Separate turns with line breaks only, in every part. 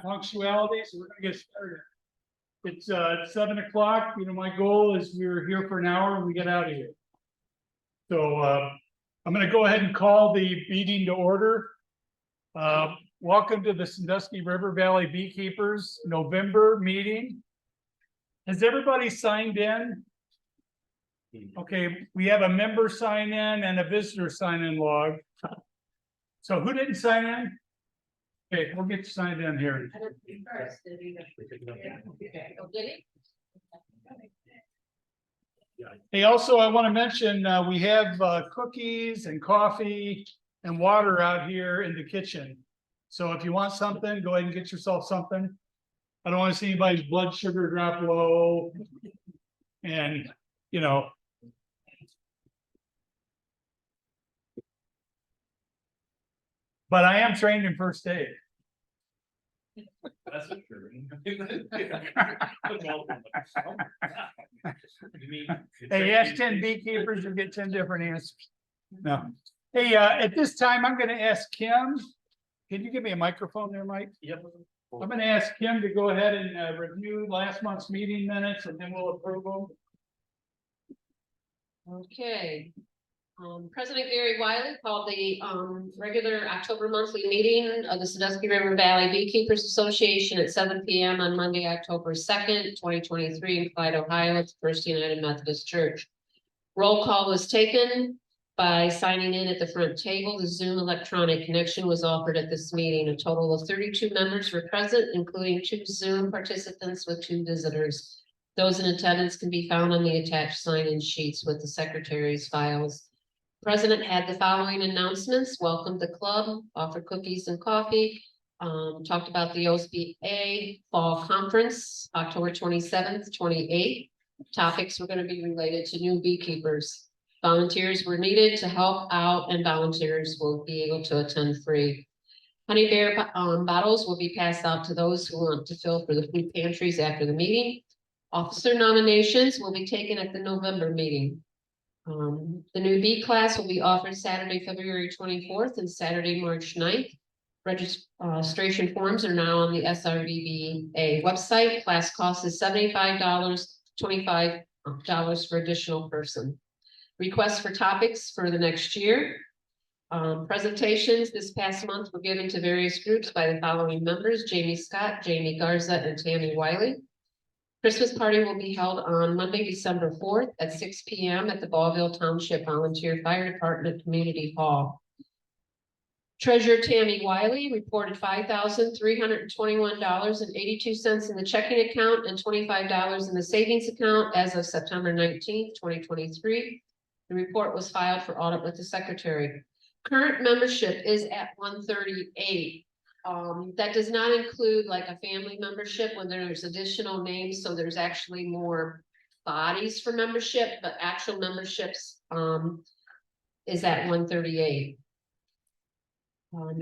punctuality, so we're gonna get started. It's 7 o'clock. You know, my goal is we're here for an hour and we get out of here. So I'm gonna go ahead and call the meeting to order. Welcome to the Sandusky River Valley Beekeepers November meeting. Has everybody signed in? Okay, we have a member sign in and a visitor sign in log. So who didn't sign in? Okay, we'll get you signed in here. Hey, also, I want to mention we have cookies and coffee and water out here in the kitchen. So if you want something, go ahead and get yourself something. I don't want to see anybody's blood sugar drop low. And, you know. But I am trained in first aid.
That's for sure.
Hey, ask 10 beekeepers, you'll get 10 different answers. No. Hey, at this time, I'm going to ask Kim. Can you give me a microphone there, Mike?
Yep.
I'm going to ask Kim to go ahead and review last month's meeting minutes, and then we'll approve them.
Okay. President Gary Wiley called the regular October monthly meeting of the Sandusky River Valley Beekeepers Association at 7 p.m. on Monday, October 2nd, 2023 in Clyde, Ohio at the First United Methodist Church. Roll call was taken by signing in at the front table. The Zoom electronic connection was offered at this meeting. A total of 32 members were present, including 2 Zoom participants with 2 visitors. Those in attendance can be found on the attached sign-in sheets with the secretary's files. President had the following announcements: welcomed the club, offered cookies and coffee, talked about the OSBA Fall Conference, October 27th, 28th. Topics were going to be related to new beekeepers. Volunteers were needed to help out, and volunteers will be able to attend free. Honey bear bottles will be passed out to those who want to fill for the food pantries after the meeting. Officer nominations will be taken at the November meeting. The new bee class will be offered Saturday, February 24th and Saturday, March 9th. Registration forms are now on the SRVBA website. Class cost is $75, $25 for additional person. Requests for topics for the next year. Presentations this past month were given to various groups by the following members: Jamie Scott, Jamie Garza, and Tammy Wiley. Christmas party will be held on Monday, December 4th at 6 p.m. at the Ballville Township Volunteer Fire Department Community Hall. Treasurer Tammy Wiley reported $5,321.82 in the checking account and $25 in the savings account as of September 19th, 2023. The report was filed for audit with the secretary. Current membership is at 138. That does not include like a family membership when there's additional names. So there's actually more bodies for membership, but actual memberships is at 138.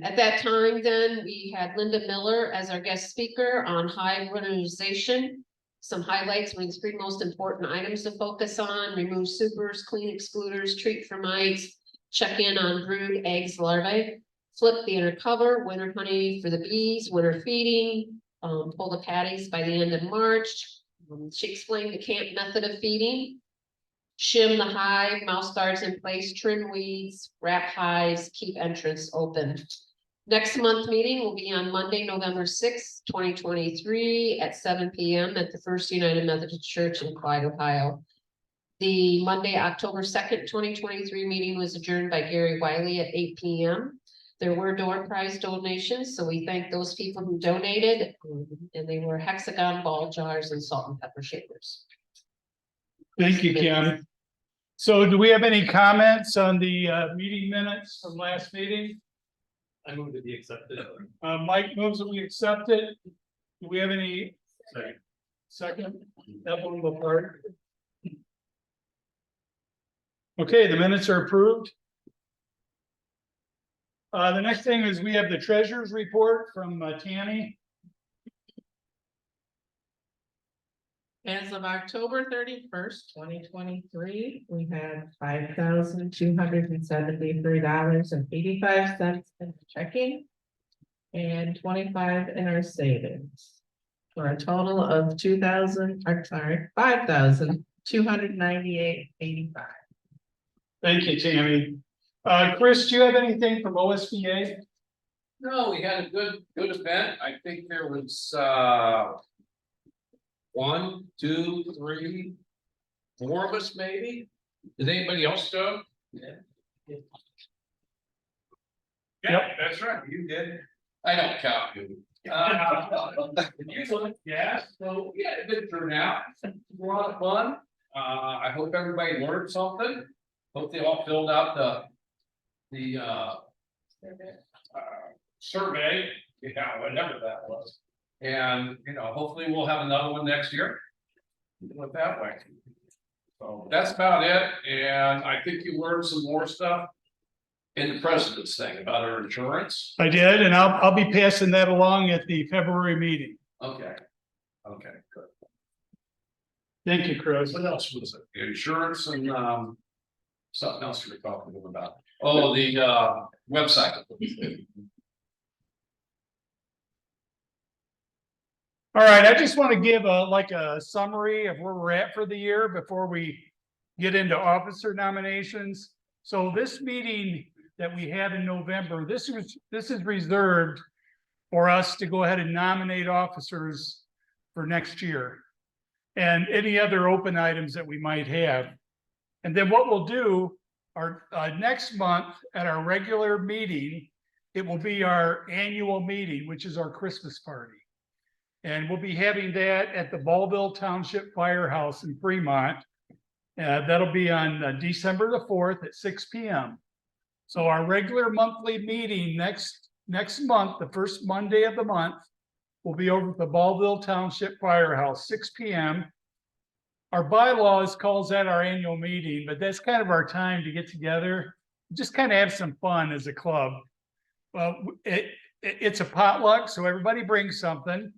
At that time, then we had Linda Miller as our guest speaker on hybridization. Some highlights were the 3 most important items to focus on: remove supers, clean excluders, treat for mites, check in on brood, eggs, larvae. Flip the inner cover, winter honey for the bees, winter feeding, pull the patties by the end of March. She explained the camp method of feeding: shim the hive, mouse guards in place, trim weeds, wrap hives, keep entrance open. Next month meeting will be on Monday, November 6th, 2023 at 7 p.m. at the First United Methodist Church in Clyde, Ohio. The Monday, October 2nd, 2023 meeting was adjourned by Gary Wiley at 8 p.m. There were door prize donations, so we thank those people who donated, and they were hexagon ball jars and salt and pepper shakers.
Thank you, Kim. So do we have any comments on the meeting minutes from last meeting?
I move to be accepted.
Mike moves that we accept it. Do we have any? Second? That one will part. Okay, the minutes are approved. The next thing is we have the treasurer's report from Tammy.
As of October 31st, 2023, we had $5,273.85 in the checking. and 25 in our savings. For a total of 5,298.85.
Thank you, Tammy. Chris, do you have anything from OSBA?
No, we had a good event. I think there was, 1, 2, 3, 4 of us maybe. Did anybody else go? Yeah.
Yep.
That's right, you did. I don't count you. Yeah, so we had a good turnout, a lot of fun. I hope everybody learned something. Hope they all filled out the survey, yeah, whatever that was. And, hopefully we'll have another one next year. Do it that way. So that's about it, and I think you learned some more stuff in the president's thing about our insurance.
I did, and I'll be passing that along at the February meeting.
Okay, good.
Thank you, Chris.
What else was it? Insurance and, something else you were talking about. Oh, the, website.
All right, I just want to give a summary of where we're at for the year before we get into officer nominations. So this meeting that we have in November, this is reserved for us to go ahead and nominate officers for next year and any other open items that we might have. And then what we'll do, our next month at our regular meeting, it will be our annual meeting, which is our Christmas party. And we'll be having that at the Ballville Township Firehouse in Fremont. That'll be on December the 4th at 6 p.m. So our regular monthly meeting next month, the first Monday of the month, will be over at the Ballville Township Firehouse, 6 p.m. Our bylaws calls that our annual meeting, but that's kind of our time to get together, just kind of have some fun as a club. Well, it's a potluck, so everybody brings something.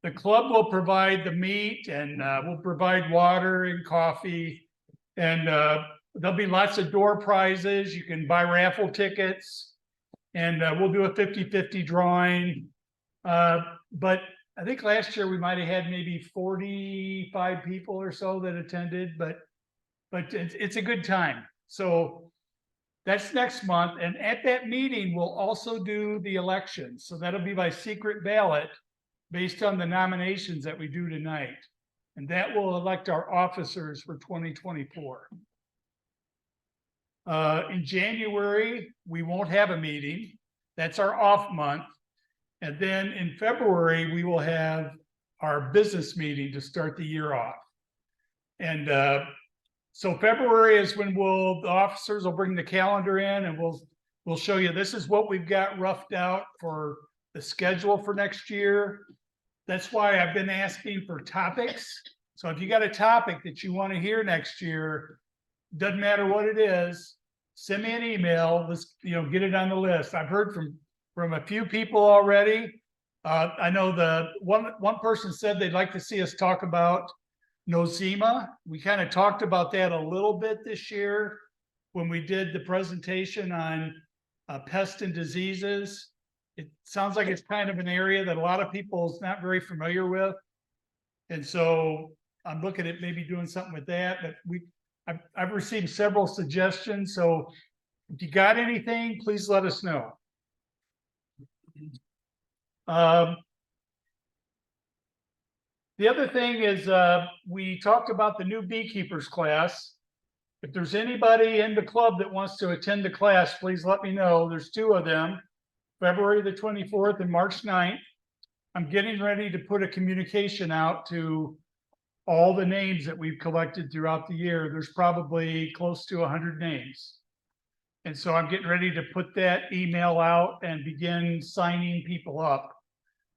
The club will provide the meat and we'll provide water and coffee. And there'll be lots of door prizes. You can buy raffle tickets. And we'll do a 50-50 drawing. But I think last year we might have had maybe 45 people or so that attended. But it's a good time. So that's next month. And at that meeting, we'll also do the elections. So that'll be by secret ballot, based on the nominations that we do tonight. And that will elect our officers for 2024. In January, we won't have a meeting. That's our off month. And then in February, we will have our business meeting to start the year off. And so February is when the officers will bring the calendar in and we'll show you, this is what we've got roughed out for the schedule for next year. That's why I've been asking for topics. So if you got a topic that you want to hear next year, doesn't matter what it is, send me an email. Let's get it on the list. I've heard from a few people already. I know the one person said they'd like to see us talk about nosema. We kind of talked about that a little bit this year when we did the presentation on pests and diseases. It sounds like it's kind of an area that a lot of people is not very familiar with. And so I'm looking at maybe doing something with that, but I've received several suggestions. So if you got anything, please let us know. The other thing is we talked about the new Beekeepers class. If there's anybody in the club that wants to attend the class, please let me know. There's 2 of them. February the 24th and March 9th. I'm getting ready to put a communication out to all the names that we've collected throughout the year. There's probably close to 100 names. And so I'm getting ready to put that email out and begin signing people up.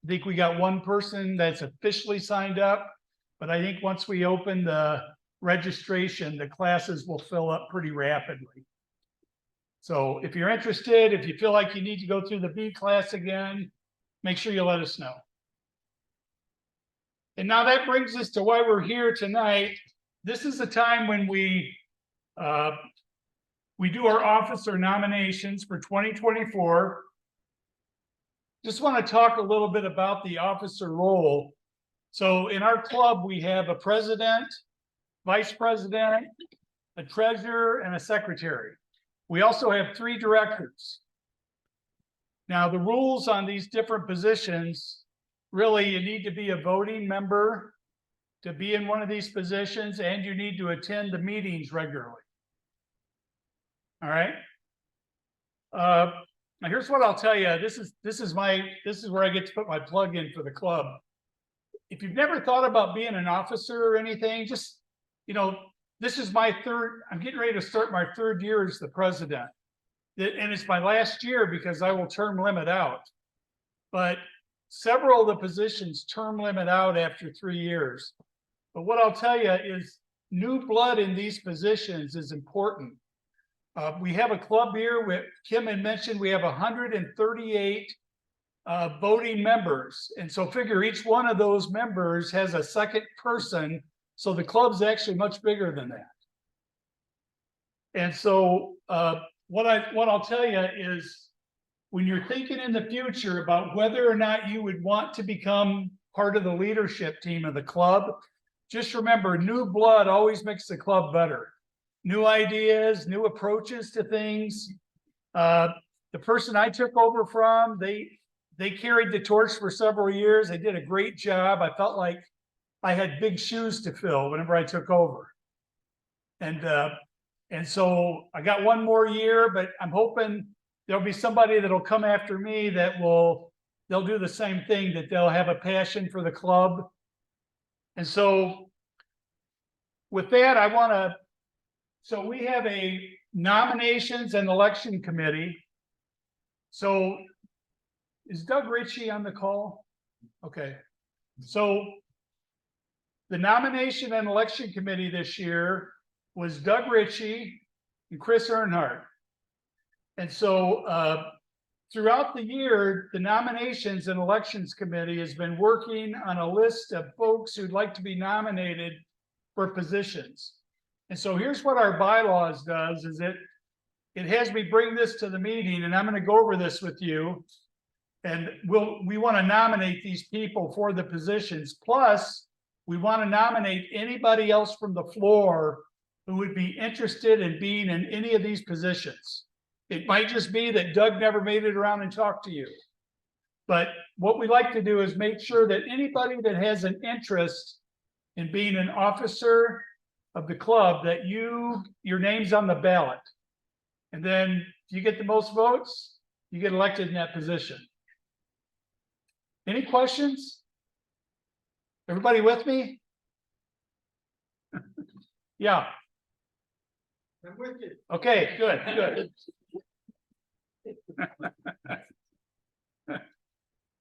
I think we got one person that's officially signed up, but I think once we open the registration, the classes will fill up pretty rapidly. So if you're interested, if you feel like you need to go through the B class again, make sure you let us know. And now that brings us to why we're here tonight. This is the time when we do our officer nominations for 2024. just want to talk a little bit about the officer role. So in our club, we have a president, vice president, a treasurer, and a secretary. We also have 3 directors. Now, the rules on these different positions, really, you need to be a voting member to be in one of these positions, and you need to attend the meetings regularly. All right. Now here's what I'll tell you. This is where I get to put my plug in for the club. If you've never thought about being an officer or anything, just, you know, this is I'm getting ready to start my 3rd year as the president. And it's my last year because I will term limit out. But several of the positions term limit out after 3 years. But what I'll tell you is new blood in these positions is important. We have a club here with Kim had mentioned we have 138 voting members. And so figure each one of those members has a second person. So the club's actually much bigger than that. And so what I'll tell you is when you're thinking in the future about whether or not you would want to become part of the leadership team of the club, just remember new blood always makes the club better. New ideas, new approaches to things. The person I took over from, they carried the torch for several years. They did a great job. I felt like I had big shoes to fill whenever I took over. And so I got 1 more year, but I'm hoping there'll be somebody that'll come after me they'll do the same thing, that they'll have a passion for the club. And so with that, so we have a nominations and election committee. So is Doug Ritchie on the call? Okay. So the nomination and election committee this year was Doug Ritchie and Chris Earnhardt. And so throughout the year, the nominations and elections committee has been working on a list of folks who'd like to be nominated for positions. And so here's what our bylaws does is it has me bring this to the meeting, and I'm going to go over this with you. And we want to nominate these people for the positions. Plus, we want to nominate anybody else from the floor who would be interested in being in any of these positions. It might just be that Doug never made it around and talked to you. But what we like to do is make sure that anybody that has an interest in being an officer of the club, that your name's on the ballot. And then if you get the most votes, you get elected in that position. Any questions? Everybody with me? Yeah.
I'm with you.
Okay, good.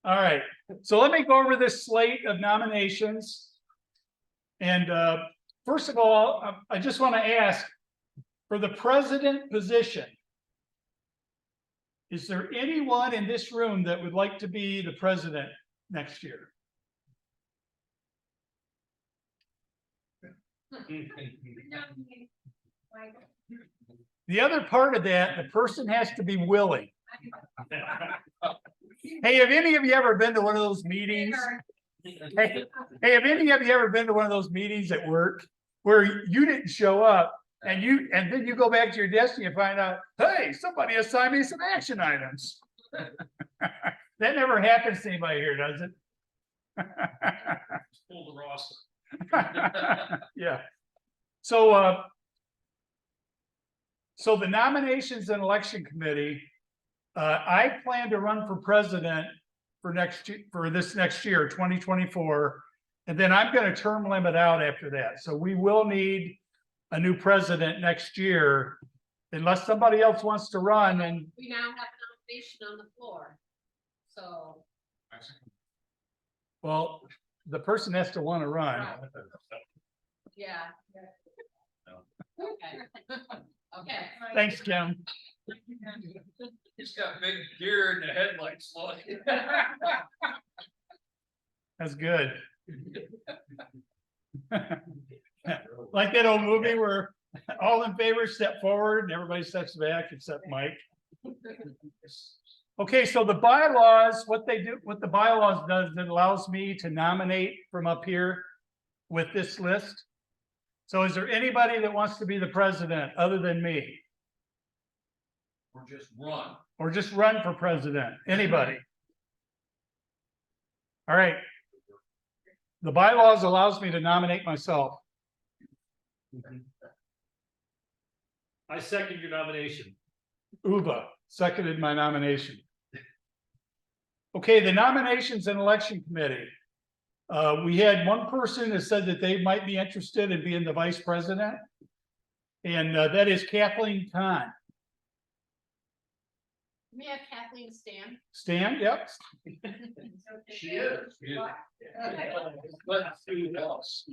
All right, so let me go over this slate of nominations. And first of all, I just want to ask, for the president position, is there anyone in this room that would like to be the president next year? The other part of that, the person has to be willing. Hey, have any of you ever been to one of those meetings? Hey, have any of you ever been to one of those meetings at work where you didn't show up and then you go back to your desk and you find out, hey, somebody assigned me some action items. That never happens to anybody here, does it?
Pull the roster.
Yeah. So the nominations and election committee, I plan to run for president for this next year, 2024, and then I'm going to term limit out after that. So we will need a new president next year, unless somebody else wants to run. And
We now have a nomination on the floor. So,
well, the person has to want to run.
Right. yeah. Okay. Okay.
Thanks, Kim.
He's got big deer in the headlights. Look.
That's good. Like that old movie where all in favor step forward and everybody steps back except Mike. Okay, so the bylaws, what the bylaws does, it allows me to nominate from up here with this list. So is there anybody that wants to be the president other than me?
Or just run.
Or just run for president? Anybody? All right. The bylaws allows me to nominate myself.
I second your nomination.
Uva seconded my nomination. Okay, the nominations and election committee. We had one person that said that they might be interested in being the vice president. And that is Kathleen Kahn.
We have Kathleen Stam.
Stan, yep.
She is. Let's see who else.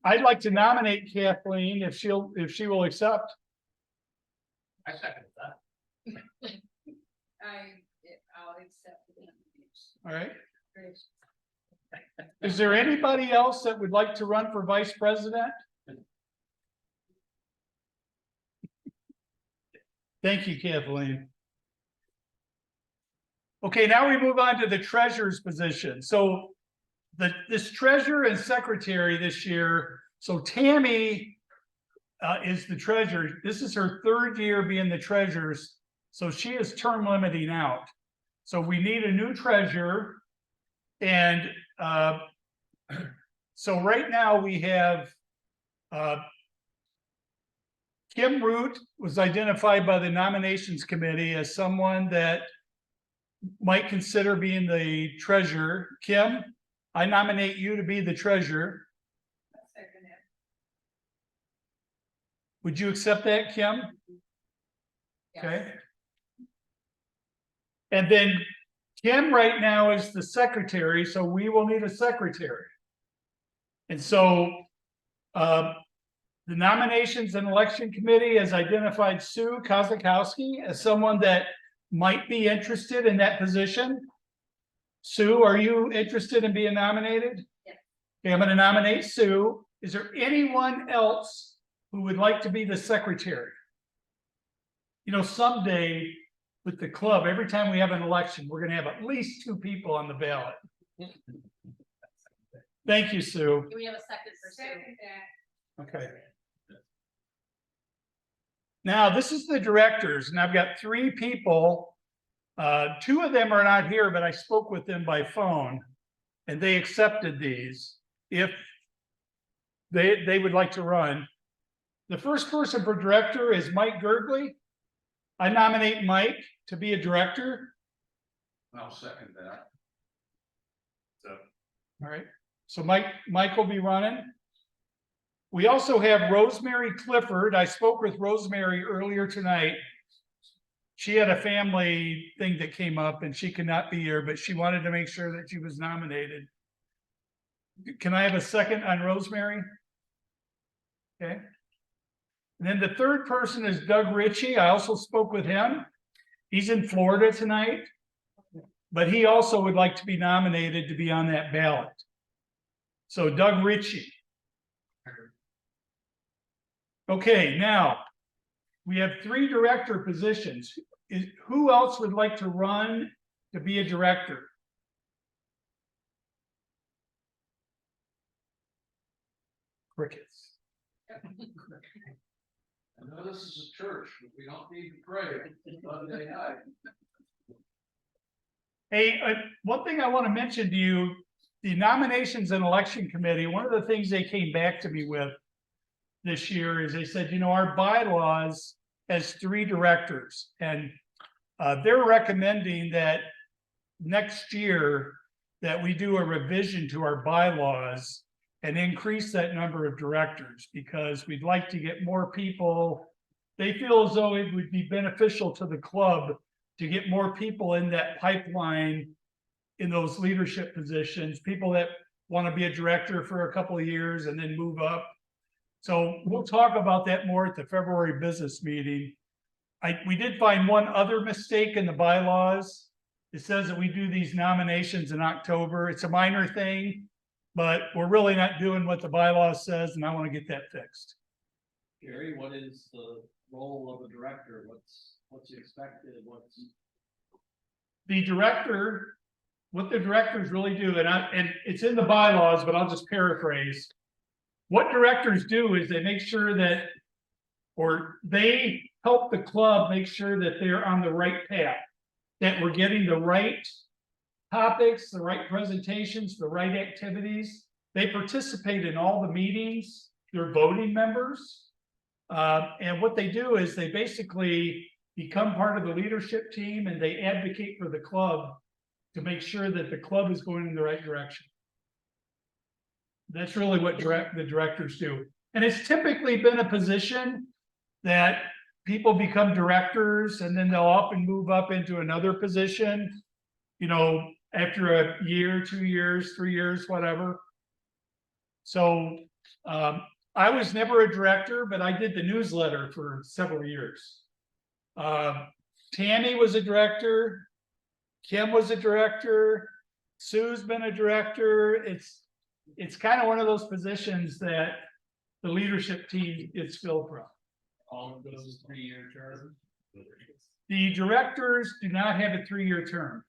I'd like to nominate Kathleen if she will accept.
I second that.
I'll accept it.
All right. Is there anybody else that would like to run for vice president? Thank you, Kathleen. Okay, now we move on to the treasurer's position. So this treasurer and secretary this year, so Tammy is the treasurer. This is her third year being the treasurer's, so she is term limiting out. So we need a new treasurer. And so right now we have Kim Root was identified by the nominations committee as someone that might consider being the treasurer. Kim, I nominate you to be the treasurer. Would you accept that, Kim? Okay. And then Kim right now is the secretary, so we will need a secretary. And so the nominations and election committee has identified Sue Kozakowski as someone that might be interested in that position. Sue, are you interested in being nominated?
Yes.
Okay, I'm going to nominate Sue. Is there anyone else who would like to be the secretary? You know, someday with the club, every time we have an election, we're going to have at least 2 people on the ballot. Thank you, Sue.
Do we have a second for Sue?
Okay. Now, this is the directors, and I've got 3 people. 2 of them are not here, but I spoke with them by phone, and they accepted these if they would like to run. The first person for director is Mike Gergley. I nominate Mike to be a director.
I'll second that.
All right, so Mike will be running. We also have Rosemary Clifford. I spoke with Rosemary earlier tonight. She had a family thing that came up and she could not be here, but she wanted to make sure that she was nominated. Can I have a second on Rosemary? Okay. And then the third person is Doug Ritchie. I also spoke with him. He's in Florida tonight, but he also would like to be nominated to be on that ballot. So Doug Ritchie. Okay, now we have 3 director positions. Who else would like to run to be a director? Crickets.
I know this is a church, but we don't need to pray Sunday night.
Hey, one thing I want to mention to you, the nominations and election committee, one of the things they came back to me with this year is they said, you know, our bylaws has 3 directors, and they're recommending that next year that we do a revision to our bylaws and increase that number of directors, because we'd like to get more people. They feel as though it would be beneficial to the club to get more people in that pipeline in those leadership positions, people that want to be a director for a couple of years and then move up. So we'll talk about that more at the February business meeting. We did find one other mistake in the bylaws. It says that we do these nominations in October. It's a minor thing, but we're really not doing what the bylaws says, and I want to get that fixed.
Gary, what is the role of a director? What's expected?
the director, what the directors really do, and it's in the bylaws, but I'll just paraphrase. What directors do is they make sure that, or they help the club make sure that they're on the right path, that we're getting the right topics, the right presentations, the right activities. They participate in all the meetings, they're voting members. And what they do is they basically become part of the leadership team and they advocate for the club to make sure that the club is going in the right direction. That's really what the directors do. And it's typically been a position that people become directors and then they'll often move up into another position, you know, after a year, 2 years, 3 years, whatever. So I was never a director, but I did the newsletter for several years. Tammy was a director. Kim was a director. Sue's been a director. It's kind of one of those positions that the leadership team is filled from.
All of those 3-year terms?
The directors do not have a 3-year term.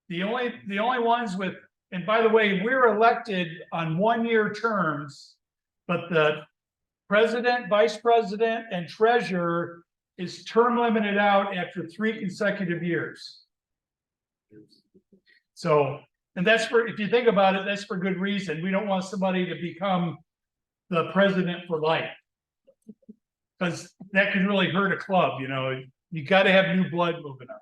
The only ones with, and by the way, we're elected on 1-year terms, but the president, vice president, and treasurer is term limited out after 3 consecutive years. So, and that's for, if you think about it, that's for good reason. We don't want somebody to become the president for life, because that can really hurt a club. You know, you got to have new blood moving up.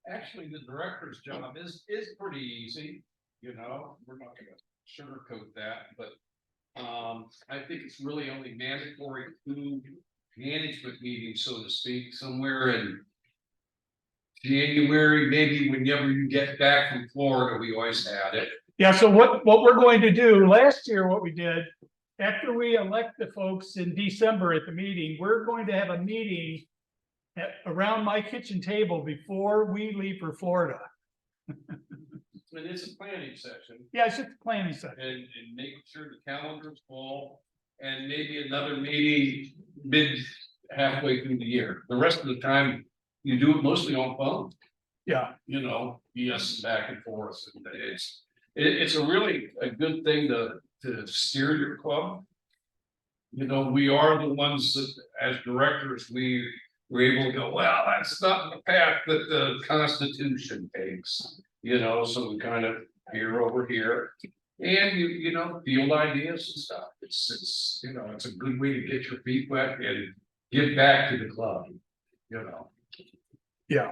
Actually, the director's job is pretty easy, you know, we're not gonna sugarcoat that, but. I think it's really only mandatory 2 management meetings, so to speak, somewhere in January, maybe whenever you get back from Florida, we always had it.
Yeah, so what we're going to do last year, what we did, after we elect the folks in December at the meeting, we're going to have a meeting around my kitchen table before we leave for Florida.
And it's a planning session
Yeah, it's just a planning session.
and making sure the calendar's full and maybe another meeting halfway through the year. The rest of the time, you do it mostly on phone.
Yeah,
You know, yes, back and forth. And it's a really a good thing to steer your club. You know, we are the ones that, as directors, we're able to go, well, that's not the path that the Constitution takes. You know, so we kind of here over here, and you know, field ideas and stuff. It's you know, it's a good way to get your feet wet and give back to the club. You know.
yeah.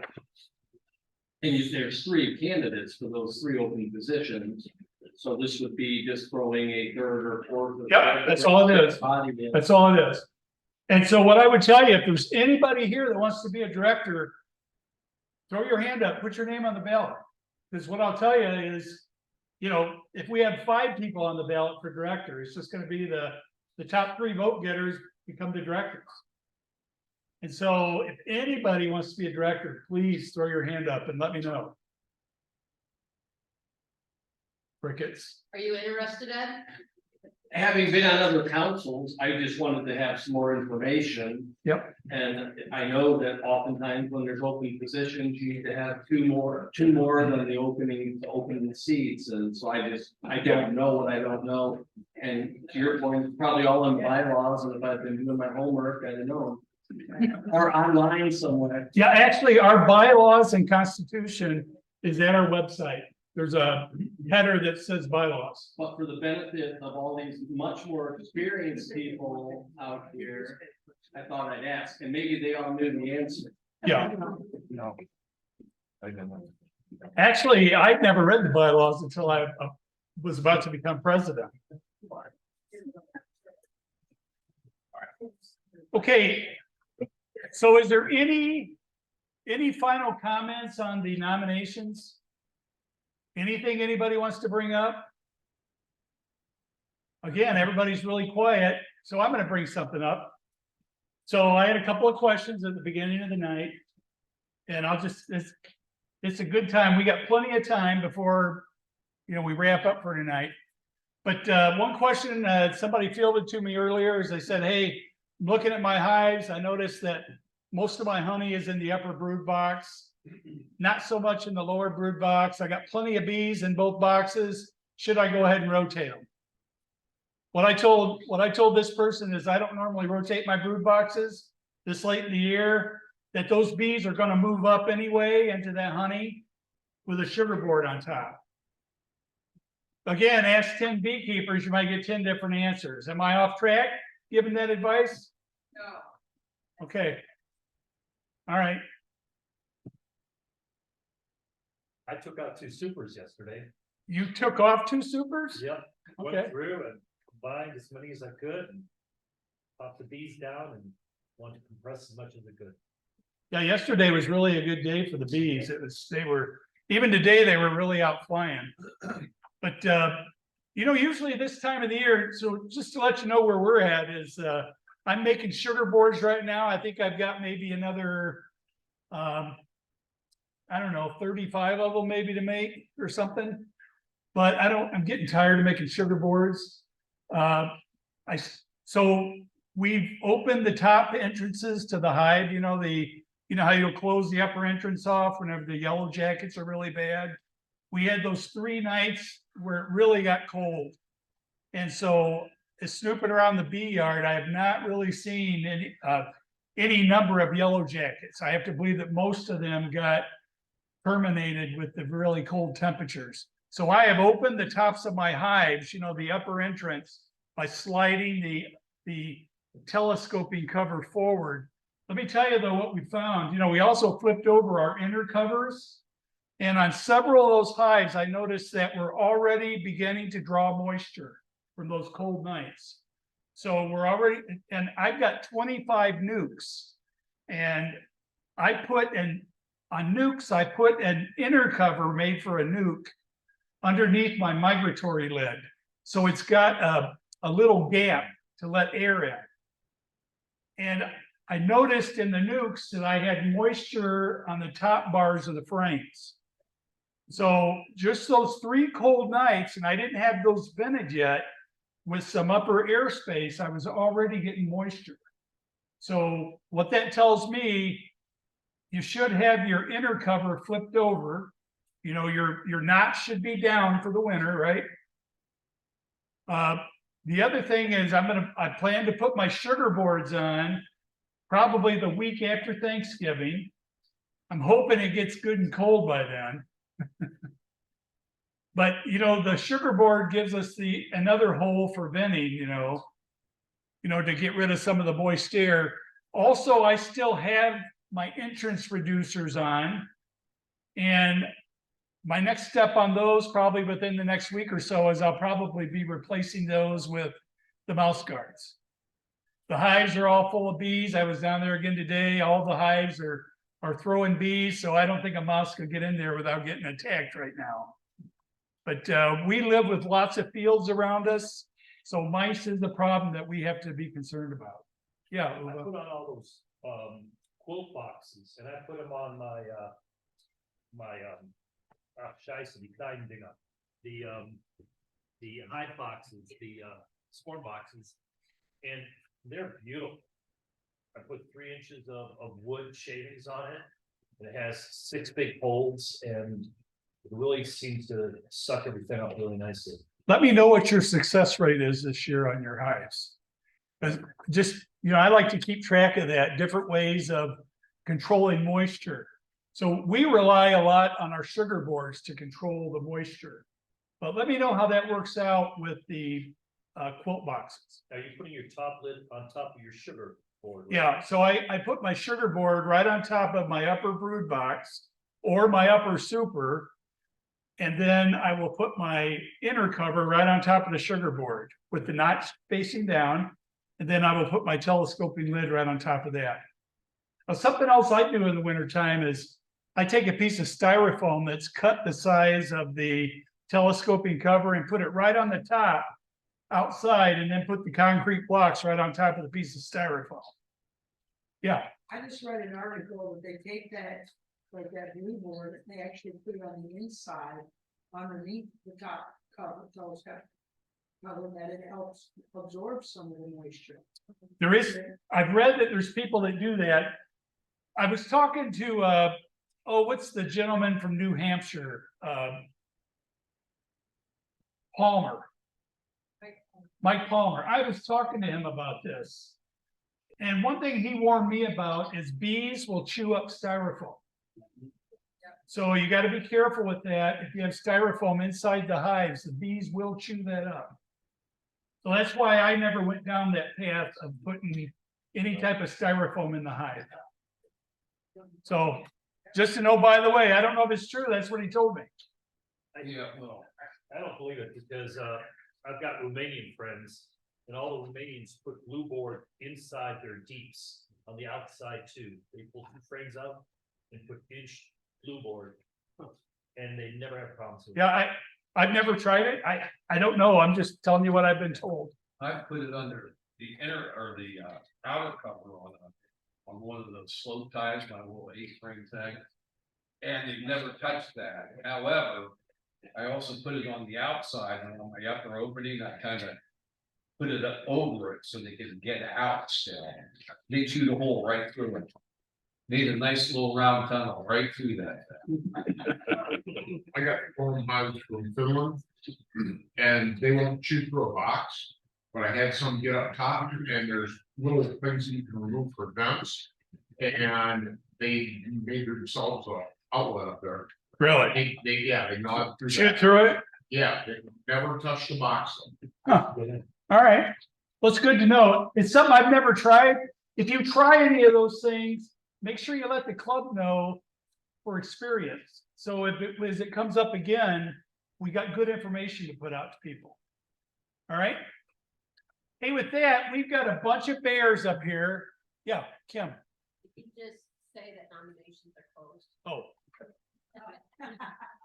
And there's 3 candidates for those 3 open positions. So this would be just throwing a 3rd or 4th.
Yep, that's all it is.
Body in.
That's all it is. And so what I would tell you, if there's anybody here that wants to be a director, throw your hand up, put your name on the ballot. Because what I'll tell you is, you know, if we have 5 people on the ballot for director, it's just going to be the top 3 vote getters become the directors. And so if anybody wants to be a director, please throw your hand up and let me know. Crickets.
Are you interested, Ed?
Having been on other councils, I just wanted to have some more information.
Yep.
And I know that oftentimes when there's open positions, you need to have two more than the opening seats. And so I don't know what I don't know. And to your point, it's probably all in bylaws, and if I've been doing my homework, I don't know. Or online somewhere.
Yeah, actually, our bylaws and constitution is at our website. There's a header that says bylaws.
But for the benefit of all these much more experienced people out here, I thought I'd ask, and maybe they all knew the answer.
Yeah.
No. I don't know.
Actually, I'd never read the bylaws until I was about to become president. Okay. So is there any final comments on the nominations? Anything anybody wants to bring up? Again, everybody's really quiet, so I'm going to bring something up. So I had a couple of questions at the beginning of the night, and it's a good time. We got plenty of time before, you know, we wrap up for tonight. But one question somebody fielded to me earlier is they said, hey, looking at my hives, I noticed that most of my honey is in the upper brood box. not so much in the lower brood box. I got plenty of bees in both boxes. Should I go ahead and rotate them? What I told this person is I don't normally rotate my brood boxes this late in the year, that those bees are gonna move up anyway into that honey with a sugar board on top. Again, ask 10 beekeepers, you might get 10 different answers. Am I off track giving that advice? No. Okay. All right.
I took out 2 supers yesterday.
You took off 2 supers?
Yep.
Okay.
Went through and combined as many as I could and popped the bees down and wanted to compress as much as I could.
Yeah, yesterday was really a good day for the bees. Even today, they were really out flying. But, usually this time of the year, so just to let you know where we're at is, I'm making sugar boards right now. I think I've got maybe another, I don't know, 35 of them maybe to make or something. But I'm getting tired of making sugar boards. So we've opened the top entrances to the hive, how you'll close the upper entrance off whenever the yellow jackets are really bad. We had those 3 nights where it really got cold. And so snooping around the bee yard, I have not really seen any number of yellow jackets. I have to believe that most of them got terminated with the really cold temperatures. So I have opened the tops of my hives, the upper entrance, by sliding the telescoping cover forward. Let me tell you though what we found. We also flipped over our inner covers. And on several of those hives, I noticed that we're already beginning to draw moisture from those cold nights. So and I've got 25 nukes. And on nukes, I put an inner cover made for a nuke underneath my migratory lid. So it's got a little gap to let air in. And I noticed in the nukes that I had moisture on the top bars of the frames. So just those 3 cold nights, and I didn't have those vented yet, with some upper airspace, I was already getting moisture. So what that tells me, you should have your inner cover flipped over. Your notch should be down for the winter, right? The other thing is I plan to put my sugar boards on probably the week after Thanksgiving. I'm hoping it gets good and cold by then. But the sugar board gives us another hole for venting, to get rid of some of the moist air. Also, I still have my entrance reducers on, and my next step on those, probably within the next week or so, is I'll probably be replacing those with the mouse guards. The hives are all full of bees. I was down there again today. All the hives are throwing bees, so I don't think a mouse could get in there without getting attacked right now. But we live with lots of fields around us, so mice is the problem that we have to be concerned about. Yeah.
I put on all those quilt boxes and I put them on my the hive boxes, the swarm boxes, and they're beautiful. I put 3 inches of wood shavings on it, and it has 6 big holes, and it really seems to suck everything up really nicely.
Let me know what your success rate is this year on your hives. Just, I like to keep track of that, different ways of controlling moisture. So we rely a lot on our sugar boards to control the moisture. But let me know how that works out with the quilt boxes.
Now you're putting your top lid on top of your sugar board. Right?
Yeah, so I put my sugar board right on top of my upper brood box or my upper super. And then I will put my inner cover right on top of the sugar board with the notch facing down. And then I will put my telescoping lid right on top of that. Now, something else I do in the wintertime is I take a piece of styrofoam that's cut the size of the telescoping cover and put it right on the top outside, and then put the concrete blocks right on top of the piece of styrofoam. Yeah.
I just read an article that they take that, like that blue board, they actually put it on the inside, underneath the top cover, telescope cover, that it helps absorb some of the moisture. I've
read that there's people that do that. I was talking to a oh, what's the gentleman from New Hampshire? Palmer. Mike Palmer. I was talking to him about this. And one thing he warned me about is bees will chew up styrofoam. So you got to be careful with that. If you have styrofoam inside the hives, the bees will chew that up. So that's why I never went down that path of putting any type of styrofoam in the hive. So just to know, by the way, I don't know if it's true. That's what he told me.
Yeah, well,
I don't believe it because I've got Romanian friends and all the Romanians put glue board inside their deeps on the outside too. They pull 2 frames out and put inch glue board and they never have problems with it.
Yeah, I've never tried it. I don't know. I'm just telling you what I've been told.
I put it under the inner or the outer cover on one of those slope ties, my little 8-ring thing. And they've never touched that. However, I also put it on the outside and on my upper opening, I kind of put it up over it so they can get out still. They chewed a hole right through it. Made a nice little round tunnel right through that.
I got 4 miles from Finland, and they won't chew through a box, but I had some get up top, and there's little things that you can remove for vents, and they made themselves a outlet up there.
Really?
They gnawed through
Shoot
that.
through it?
Yeah, they never touched the box.
Huh. All right. Well, it's good to know. It's something I've never tried. If you try any of those things, make sure you let the club know for experience. So if it comes up again, we got good information to put out to people. All right. Hey, with that, we've got a bunch of bears up here. Yeah, Kim.
You can just say that nominations are closed.
Oh.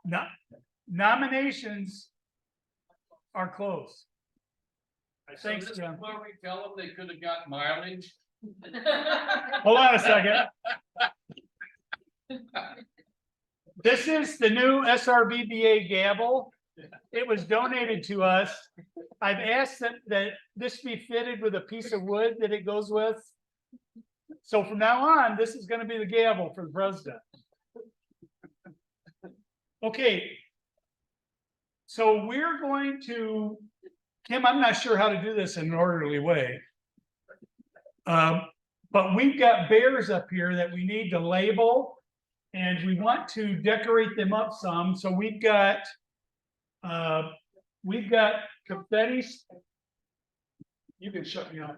No, nominations are closed. Thanks,
So this
John.
is where we tell them they could have got mileage.
Hold on a second. This is the new SRVBA gavel. It was donated to us. I've asked that this be fitted with a piece of wood that it goes with. So from now on, this is going to be the gavel for the president. Okay. So we're going to, Kim, I'm not sure how to do this in an orderly way. But we've got bears up here that we need to label, and we want to decorate them up some. So we've got confetti. You can shut me off.